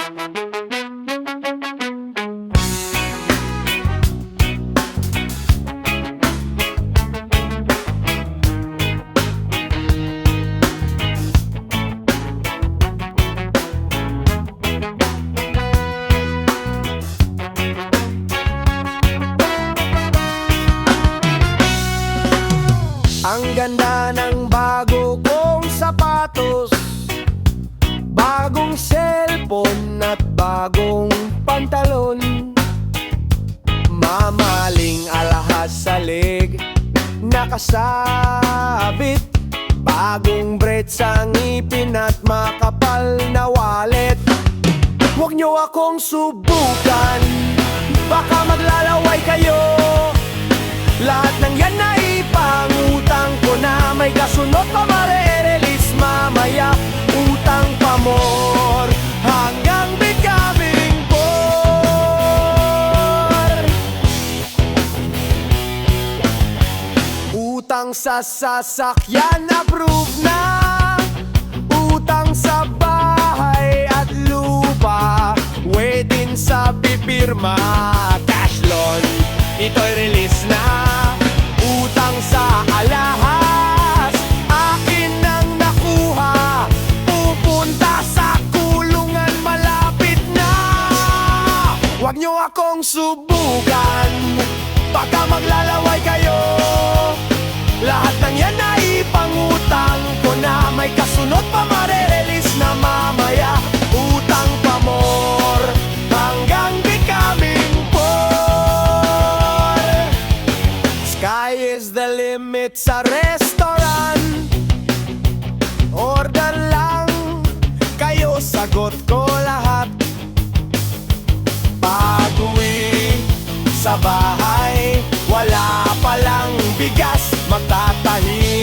Ang ganda ng bago kong sapatos, bagong cellphone at bagong pantalon. Mamaling alahas sa leg, nakasabit. Bagong braid sa ngipin at makapal na wallet. Huwag niyo akong subukan, baka maglalaway kayo. Lahat ng yan na ipangutang ko na, may kasunod pa mare-release mamaya. Utang pa more hanggang becoming poor. Utang sa sasakyan approve na, utang sa bahay at lupa waiting sa pipirma. Cash loan, ito'y release na. Utang sa alahas, akin nang nakuha. Pupunta sa kulungan, malapit na. Huwag niyo akong subukan, baka maglalaway kayo. Lahat ng yan na ipangutang ko na, may kasunod pa mare-release na mamaya. Utang pa more hanggang becoming poor. Sky is the limit sa restaurant. Order lang kayo, sagot ko lahat. Pag-uwi sa bahay, wala palang bigas, magtatahi